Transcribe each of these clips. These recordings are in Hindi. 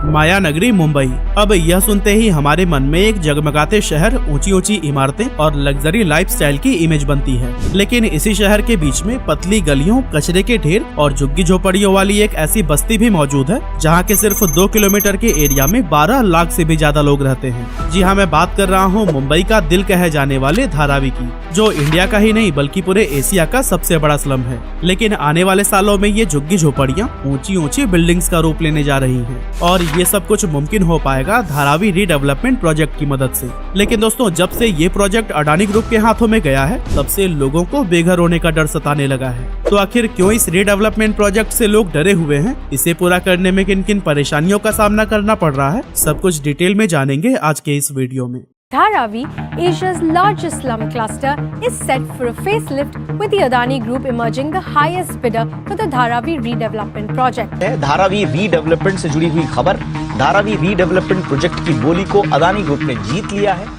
माया नगरी मुंबई। अब यह सुनते ही हमारे मन में एक जगमगाते शहर, ऊंची ऊंची इमारतें और लग्जरी लाइफस्टाइल की इमेज बनती है। लेकिन इसी शहर के बीच में पतली गलियों, कचरे के ढेर और झुग्गी झोपड़ियों वाली एक ऐसी बस्ती भी मौजूद है जहाँ के सिर्फ 2 किलोमीटर के एरिया में 12 लाख से भी ज्यादा लोग रहते हैं। जी हाँ, मैं बात कर रहा हूँ मुंबई का दिल कहे जाने वाले धारावी की, जो इंडिया का ही नहीं बल्कि पूरे एशिया का सबसे बड़ा स्लम है। लेकिन आने वाले सालों में ये झुग्गी झोपड़ियाँ ऊंची ऊंची बिल्डिंग्स का रूप लेने जा रही हैं और ये सब कुछ मुमकिन हो पाएगा धारावी रीडेवलपमेंट प्रोजेक्ट की मदद से। लेकिन दोस्तों, जब से ये प्रोजेक्ट अडानी ग्रुप के हाथों में गया है तब से लोगों को बेघर होने का डर सताने लगा है। तो आखिर क्यों इस रीडेवलपमेंट प्रोजेक्ट से लोग डरे हुए हैं, इसे पूरा करने में किन किन परेशानियों का सामना करना पड़ रहा है, सब कुछ डिटेल में जानेंगे आज के इस वीडियो में। Dharavi, Asia's largest slum cluster, is set for a facelift with the Adani Group emerging the highest bidder for the Dharavi redevelopment project. Dharavi redevelopment से जुड़ी हुई खबर, धारावी रीडेवलपमेंट प्रोजेक्ट की बोली को अदानी ग्रुप ने जीत लिया है।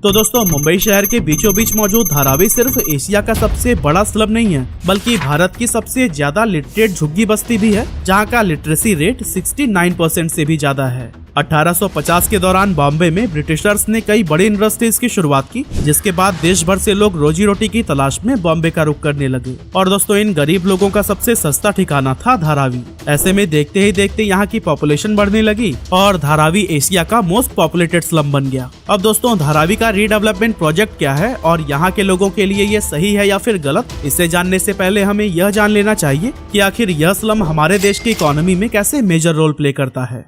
तो दोस्तों, मुंबई शहर के बीचों बीच मौजूद धारावी सिर्फ एशिया का सबसे बड़ा स्लम नहीं है, बल्कि भारत की सबसे ज्यादा लिटरेट झुग्गी बस्ती भी है, जहां का लिटरेसी रेट 69% से भी ज्यादा है। 1850 के दौरान बॉम्बे में ब्रिटिशर्स ने कई बड़ी इंडस्ट्रीज की शुरुआत की, जिसके बाद देश भर से लोग रोजी रोटी की तलाश में बॉम्बे का रुख करने लगे। और दोस्तों, इन गरीब लोगों का सबसे सस्ता ठिकाना था धारावी। ऐसे में देखते ही देखते यहाँ की पॉपुलेशन बढ़ने लगी और धारावी एशिया का मोस्ट पॉपुलेटेड स्लम बन गया। अब दोस्तों, धारावी का रीडेवलपमेंट प्रोजेक्ट क्या है और यहाँ के लोगों के लिए ये सही है या फिर गलत, इसे जानने से पहले हमें यह जान लेना चाहिए कि आखिर यह स्लम हमारे देश की इकोनॉमी में कैसे मेजर रोल प्ले करता है।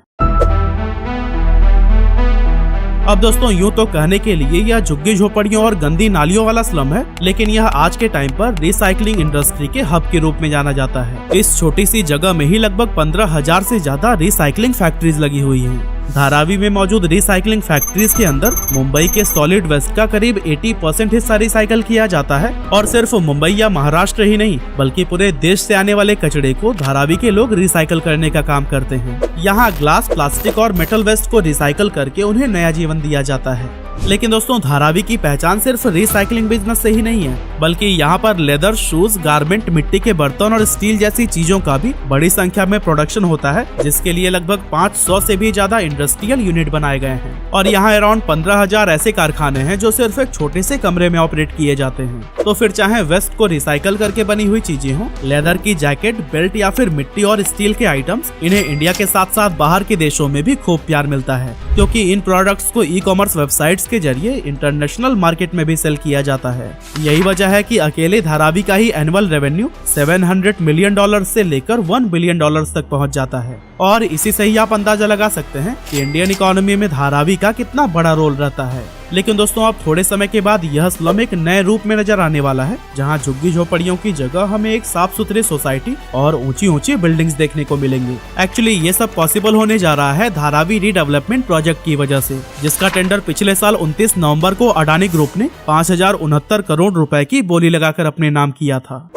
अब दोस्तों, यूं तो कहने के लिए यह झुग्गी झोपड़ियों और गंदी नालियों वाला स्लम है, लेकिन यह आज के टाइम पर रिसाइकलिंग इंडस्ट्री के हब के रूप में जाना जाता है। इस छोटी सी जगह में ही लगभग 15,000 से ज्यादा रिसाइकलिंग फैक्ट्रीज लगी हुई हैं। धारावी में मौजूद रिसाइकलिंग फैक्ट्रीज के अंदर मुंबई के सॉलिड वेस्ट का करीब 80% हिस्सा रिसाइकल किया जाता है और सिर्फ मुंबई या महाराष्ट्र ही नहीं बल्कि पूरे देश से आने वाले कचड़े को धारावी के लोग रिसाइकल करने का काम करते हैं। यहाँ ग्लास, प्लास्टिक और मेटल वेस्ट को रिसाइकल करके उन्हें नया जीवन दिया जाता है। लेकिन दोस्तों, धारावी की पहचान सिर्फ रिसाइकलिंग बिजनेस से ही नहीं है, बल्कि यहाँ पर लेदर, शूज, गारमेंट, मिट्टी के बर्तन और स्टील जैसी चीजों का भी बड़ी संख्या में प्रोडक्शन होता है, जिसके लिए लगभग 500 से भी ज्यादा इंडस्ट्रियल यूनिट बनाए गए हैं। और यहाँ अराउंड 15,000 ऐसे कारखाने हैं जो सिर्फ एक छोटे से कमरे में ऑपरेट किए जाते हैं। तो फिर चाहे वेस्ट को रिसाइकल करके बनी हुई चीजें हो, लेदर की जैकेट, बेल्ट या फिर मिट्टी और स्टील के आइटम्स, इन्हें इंडिया के साथ साथ बाहर के देशों में भी खूब प्यार मिलता है, क्योंकि इन प्रोडक्ट्स को ई-कॉमर्स वेबसाइट्स के जरिए इंटरनेशनल मार्केट में भी सेल किया जाता है। यही वजह है कि अकेले धारावी का ही एनुअल रेवेन्यू $700 मिलियन से लेकर $1 बिलियन तक पहुंच जाता है। और इसी से ही आप अंदाजा लगा सकते हैं कि इंडियन इकोनॉमी में धारावी का कितना बड़ा रोल रहता है। लेकिन दोस्तों, अब थोड़े समय के बाद यह स्लम एक नए रूप में नजर आने वाला है, जहां झुग्गी झोपड़ियों की जगह हमें एक साफ सुथरी सोसाइटी और ऊंची ऊंची बिल्डिंग्स देखने को मिलेंगी। एक्चुअली ये सब पॉसिबल होने जा रहा है धारावी रीडेवलपमेंट प्रोजेक्ट की वजह से, जिसका टेंडर पिछले साल 29 नवंबर को अडानी ग्रुप ने 5,069 करोड़ रुपए की बोली लगाकर अपने नाम किया था।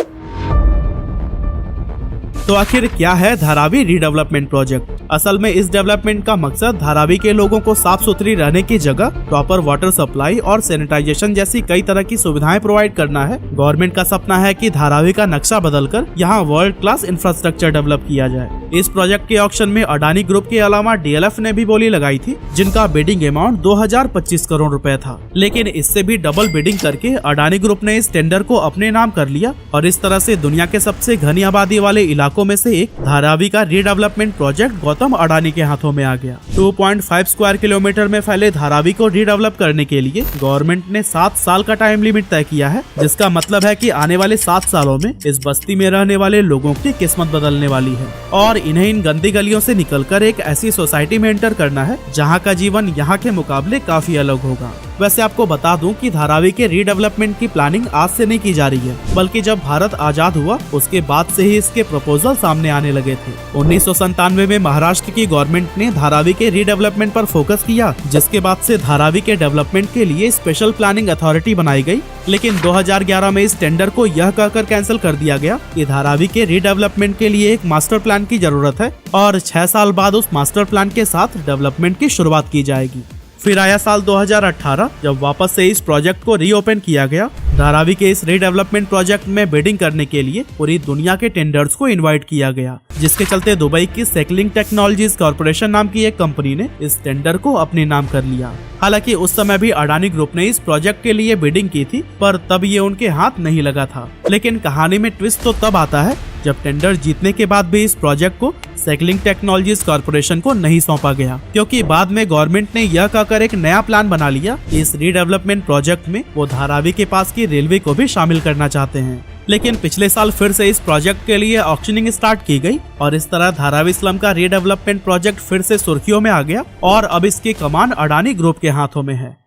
तो आखिर क्या है धारावी रीडेवलपमेंट प्रोजेक्ट? असल में इस डेवलपमेंट का मकसद धारावी के लोगों को साफ सुथरी रहने की जगह, प्रॉपर वाटर सप्लाई और सैनिटाइजेशन जैसी कई तरह की सुविधाएं प्रोवाइड करना है। गवर्नमेंट का सपना है कि धारावी का नक्शा बदलकर यहाँ वर्ल्ड क्लास इंफ्रास्ट्रक्चर डेवलप किया जाए। इस प्रोजेक्ट के ऑक्शन में अडानी ग्रुप के अलावा DLF ने भी बोली लगाई थी, जिनका बिडिंग अमाउंट 2025 करोड़ रुपए था। लेकिन इससे भी डबल बिडिंग करके अडानी ग्रुप ने इस टेंडर को अपने नाम कर लिया और इस तरह से दुनिया के सबसे घनी आबादी वाले इलाकों में से एक धारावी का रीडेवलपमेंट प्रोजेक्ट गौतम अडानी के हाथों में आ गया। 2.5 स्क्वायर किलोमीटर में फैले धारावी को रीडेवलप करने के लिए गवर्नमेंट ने 7 साल का टाइम लिमिट तय किया है, जिसका मतलब है कि आने वाले 7 सालों में इस बस्ती में रहने वाले लोगों की किस्मत बदलने वाली है और इन्हें इन गंदी गलियों से निकलकर एक ऐसी सोसाइटी में एंटर करना है जहां का जीवन यहां के मुकाबले काफी अलग होगा। वैसे आपको बता दूं कि धारावी के रीडेवलपमेंट की प्लानिंग आज से नहीं की जा रही है, बल्कि जब भारत आजाद हुआ उसके बाद से ही इसके प्रपोजल सामने आने लगे थे। 1997 में महाराष्ट्र की गवर्नमेंट ने धारावी के रीडेवलपमेंट पर फोकस किया, जिसके बाद से धारावी के डेवलपमेंट के लिए स्पेशल प्लानिंग अथॉरिटी बनाई गई। लेकिन 2011 में इस टेंडर को यह कहकर कैंसिल कर दिया गया कि धारावी के रीडेवलपमेंट के लिए एक मास्टर प्लान की जरूरत है और 6 साल बाद उस मास्टर प्लान के साथ डेवलपमेंट की शुरुआत की जाएगी। फिर आया साल 2018 जब वापस से इस प्रोजेक्ट को रीओपन किया गया। धारावी के इस रीडेवलपमेंट प्रोजेक्ट में बिडिंग करने के लिए पूरी दुनिया के टेंडर्स को इनवाइट किया गया, जिसके चलते दुबई की साइक्लिंग टेक्नोलॉजीज कॉर्पोरेशन नाम की एक कंपनी ने इस टेंडर को अपने नाम कर लिया। हालांकि उस समय भी अडानी ग्रुप ने इस प्रोजेक्ट के लिए बिडिंग की थी, पर तब ये उनके हाथ नहीं लगा था। लेकिन कहानी में ट्विस्ट तो तब आता है जब टेंडर जीतने के बाद भी इस प्रोजेक्ट को साइक्लिंग टेक्नोलॉजीज कॉर्पोरेशन को नहीं सौंपा गया, क्योंकि बाद में गवर्नमेंट ने यह कहकर एक नया प्लान बना लिया। इस रीडेवलपमेंट प्रोजेक्ट में वो धारावी के पास की रेलवे को भी शामिल करना चाहते हैं। लेकिन पिछले साल फिर से इस प्रोजेक्ट के लिए ऑक्शनिंग स्टार्ट की गई और इस तरह धारावी स्लम का रीडेवलपमेंट प्रोजेक्ट फिर से सुर्खियों में आ गया और अब इसकी कमान अडानी ग्रुप के हाथों में है।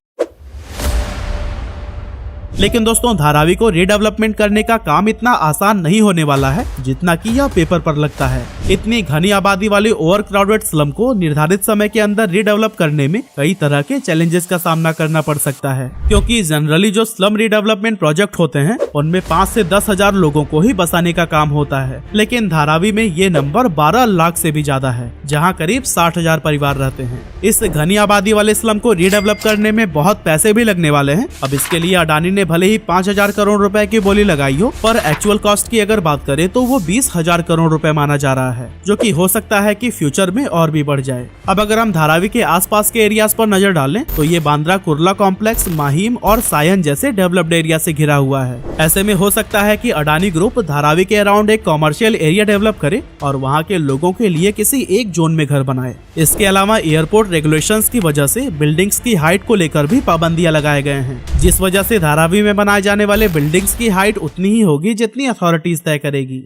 लेकिन दोस्तों, धारावी को रीडेवलपमेंट करने का काम इतना आसान नहीं होने वाला है जितना कि यह पेपर पर लगता है। इतनी घनी आबादी वाली ओवर क्राउडेड स्लम को निर्धारित समय के अंदर रीडेवलप करने में कई तरह के चैलेंजेस का सामना करना पड़ सकता है, क्योंकि जनरली जो स्लम रीडेवलपमेंट प्रोजेक्ट होते हैं उनमें 5 से 10 हजार लोगों को ही बसाने का काम होता है। लेकिन धारावी में ये नंबर 12 लाख से भी ज्यादा है, जहाँ करीब 60,000 परिवार रहते हैं। इस घनी आबादी वाले स्लम को रीडेवलप करने में बहुत पैसे भी लगने वाले हैं। अब इसके लिए अडानी ने भले ही 5,000 करोड़ रुपए की बोली लगाई हो, पर एक्चुअल कॉस्ट की अगर बात करें तो वो 20,000 करोड़ रुपए माना जा रहा है, जो कि हो सकता है कि फ्यूचर में और भी बढ़ जाए। अब अगर हम धारावी के आसपास के एरियाज पर नजर डालें तो ये बांद्रा कुर्ला कॉम्प्लेक्स, माहिम और सायन जैसे डेवलप्ड एरिया से घिरा हुआ है। ऐसे में हो सकता है कि अडानी ग्रुप धारावी के अराउंड एक कॉमर्शियल एरिया डेवलप करे और वहाँ के लोगों के लिए किसी एक जोन में घर बनाए। इसके अलावा एयरपोर्ट रेगुलेशंस की वजह से बिल्डिंग्स की हाइट को लेकर भी पाबंदियां लगाए गए हैं, जिस वजह से धारावी में बनाए जाने वाले बिल्डिंग्स की हाइट उतनी ही होगी जितनी अथॉरिटीज तय करेगी।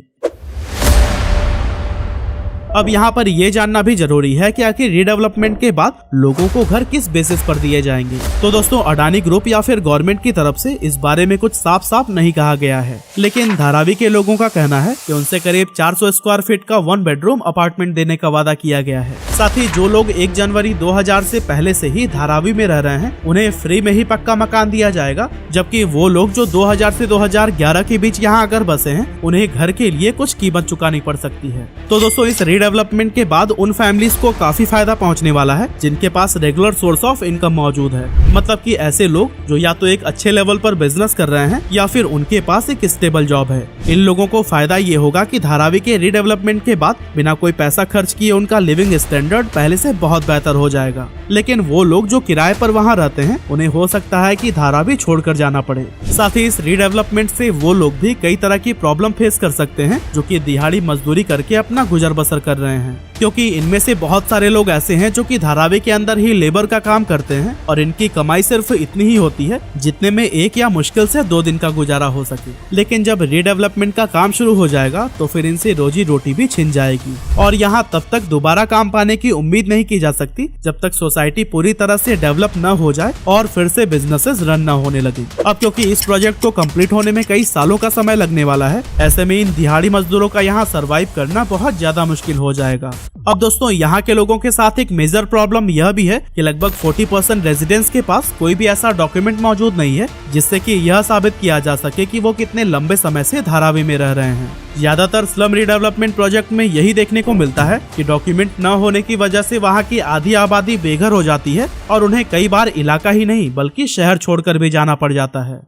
अब यहाँ पर यह जानना भी जरूरी है कि आखिर रीडेवलपमेंट के बाद लोगों को घर किस बेसिस पर दिए जाएंगे। तो दोस्तों, अडानी ग्रुप या फिर गवर्नमेंट की तरफ से इस बारे में कुछ साफ साफ नहीं कहा गया है, लेकिन धारावी के लोगों का कहना है कि उनसे करीब 400 स्क्वायर फीट का 1 बेडरूम अपार्टमेंट देने का वादा किया गया है। साथ ही जो लोग 1 जनवरी 2000 से पहले से ही धारावी में रह रहे हैं उन्हें फ्री में ही पक्का मकान दिया जाएगा, जबकि वो लोग जो 2000 से 2011 के बीच यहाँ अगर बसे हैं उन्हें घर के लिए कुछ कीमत चुकानी पड़ सकती है। तो दोस्तों, इस डेवलपमेंट के बाद उन फैमिलीज को काफी फायदा पहुंचने वाला है जिनके पास रेगुलर सोर्स ऑफ इनकम मौजूद है। मतलब कि ऐसे लोग जो या तो एक अच्छे लेवल पर बिजनेस कर रहे हैं या फिर उनके पास एक स्टेबल जॉब है। इन लोगों को फायदा ये होगा कि धारावी के रीडेवलपमेंट के बाद बिना कोई पैसा खर्च किए उनका लिविंग स्टैंडर्ड पहले से बहुत बेहतर हो जाएगा। लेकिन वो लोग जो किराए पर वहाँ रहते हैं उन्हें हो सकता है कि धारावी छोड़कर जाना पड़े। साथ ही इस रीडेवलपमेंट से वो लोग भी कई तरह की प्रॉब्लम फेस कर सकते हैं जो कि दिहाड़ी मजदूरी करके अपना गुजर बसर कर रहे हैं, क्योंकि इनमें से बहुत सारे लोग ऐसे हैं जो कि धारावी के अंदर ही लेबर का काम करते हैं और इनकी कमाई सिर्फ इतनी ही होती है जितने में 1 या मुश्किल से 2 दिन का गुजारा हो सके। लेकिन जब रीडेवलपमेंट का काम शुरू हो जाएगा तो फिर इनसे रोजी रोटी भी छिन जाएगी और यहाँ तब तक दोबारा काम पाने की उम्मीद नहीं की जा सकती जब तक सोसाइटी पूरी तरह से डेवलप न हो जाए और फिर से बिजनेसेस रन न होने लगे। अब क्योंकि इस प्रोजेक्ट को कंप्लीट होने में कई सालों का समय लगने वाला है, ऐसे में इन दिहाड़ी मजदूरों का यहाँ सरवाइव करना बहुत ज्यादा मुश्किल हो जाएगा। अब दोस्तों, यहाँ के लोगों के साथ एक मेजर प्रॉब्लम यह भी है कि लगभग 40% रेजिडेंट्स के पास कोई भी ऐसा डॉक्यूमेंट मौजूद नहीं है जिससे कि यह साबित किया जा सके कि वो कितने लंबे समय से धारावी में रह रहे हैं। ज्यादातर स्लम रीडेवलपमेंट प्रोजेक्ट में यही देखने को मिलता है कि डॉक्यूमेंट न होने की वजह से वहाँ की आधी आबादी बेघर हो जाती है और उन्हें कई बार इलाका ही नहीं बल्कि शहर छोड़कर भी जाना पड़ जाता है।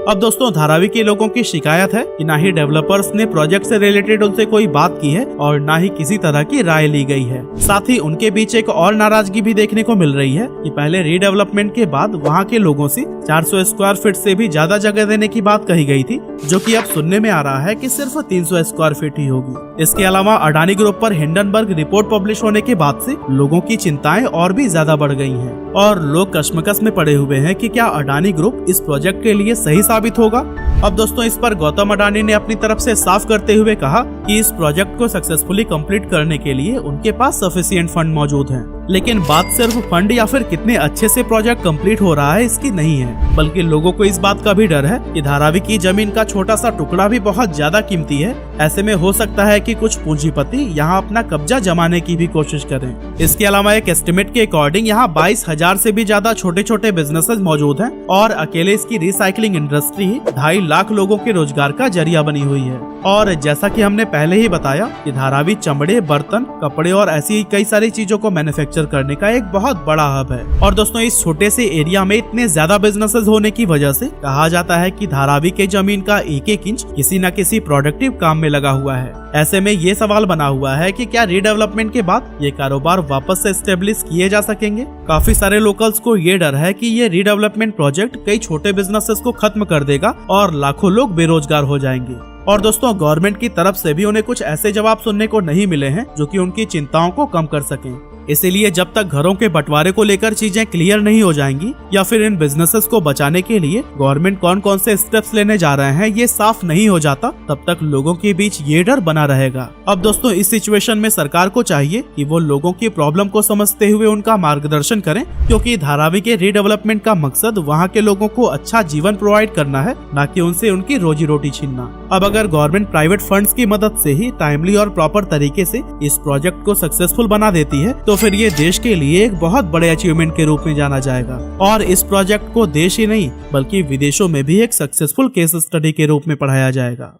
अब दोस्तों, धारावी के लोगों की शिकायत है कि ना ही डेवलपर्स ने प्रोजेक्ट से रिलेटेड उनसे कोई बात की है और ना ही किसी तरह की राय ली गई है। साथ ही उनके बीच एक और नाराजगी भी देखने को मिल रही है कि पहले रीडेवलपमेंट के बाद वहां के लोगों से 400 स्क्वायर फीट से भी ज्यादा जगह देने की बात कही गई थी, जो कि अब सुनने में आ रहा है कि सिर्फ 300 स्क्वायर फीट ही होगी। इसके अलावा अडानी ग्रुप पर हिंडनबर्ग रिपोर्ट पब्लिश होने के बाद से लोगों की चिंताएं और भी ज्यादा बढ़ गई हैं और लोग कश्मकश में पड़े हुए हैं कि क्या अडानी ग्रुप इस प्रोजेक्ट के लिए सही साबित होगा। अब दोस्तों, इस पर गौतम अडानी ने अपनी तरफ से साफ करते हुए कहा कि इस प्रोजेक्ट को सक्सेसफुली कंप्लीट करने के लिए उनके पास सफिशिएंट फंड मौजूद हैं। लेकिन बात सिर्फ फंड या फिर कितने अच्छे से प्रोजेक्ट कंप्लीट हो रहा है इसकी नहीं है, बल्कि लोगों को इस बात का भी डर है कि धारावी की जमीन का छोटा सा टुकड़ा भी बहुत ज्यादा कीमती है। ऐसे में हो सकता है कि कुछ पूंजीपति यहाँ अपना कब्जा जमाने की भी कोशिश करें। इसके अलावा एक एस्टिमेट के अकॉर्डिंग यहाँ 22,000 से भी ज्यादा छोटे छोटे बिजनेसेस मौजूद हैं और अकेले इसकी रिसाइकलिंग इंडस्ट्री ही 2.5 लाख लोगों के रोजगार का जरिया बनी हुई है। और जैसा कि हमने पहले ही बताया कि धारावी चमड़े, बर्तन, कपड़े और ऐसी कई सारी चीजों को मैन्युफैक्चर मैन्युफैक्चर करने का एक बहुत बड़ा हब है। और दोस्तों इस छोटे से एरिया में इतने ज्यादा बिजनेसेस होने की वजह से कहा जाता है कि धारावी के जमीन का एक एक इंच किसी न किसी प्रोडक्टिव काम में लगा हुआ है। ऐसे में ये सवाल बना हुआ है कि क्या रीडेवलपमेंट के बाद ये कारोबार वापस से एस्टेब्लिश किए जा सकेंगे। काफी सारे लोकल्स को ये डर है कि ये रीडेवलपमेंट प्रोजेक्ट कई छोटे बिजनेसेस को खत्म कर देगा और लाखों लोग बेरोजगार हो जाएंगे। और दोस्तों गवर्नमेंट की तरफ से भी उन्हें कुछ ऐसे जवाब सुनने को नहीं मिले हैं जो कि उनकी चिंताओं को कम कर सकें। इसीलिए जब तक घरों के बंटवारे को लेकर चीजें क्लियर नहीं हो जाएंगी या फिर इन बिजनेसेस को बचाने के लिए गवर्नमेंट कौन कौन से स्टेप्स लेने जा रहे हैं ये साफ नहीं हो जाता, तब तक लोगों के बीच ये डर बना रहेगा। अब दोस्तों इस सिचुएशन में सरकार को चाहिए कि वो लोगों की प्रॉब्लम को समझते हुए उनका मार्गदर्शन करें, क्योंकि धारावी के रीडेवलपमेंट का मकसद वहाँ के लोगों को अच्छा जीवन प्रोवाइड करना है, न कि उनसे उनकी रोजी रोटी छीनना। अब अगर गवर्नमेंट प्राइवेट फंड्स की मदद से ही टाइमली और प्रॉपर तरीके से इस प्रोजेक्ट को सक्सेसफुल बना देती है तो फिर ये देश के लिए एक बहुत बड़े अचीवमेंट के रूप में जाना जाएगा और इस प्रोजेक्ट को देश ही नहीं बल्कि विदेशों में भी एक सक्सेसफुल केस स्टडी के रूप में पढ़ाया जाएगा।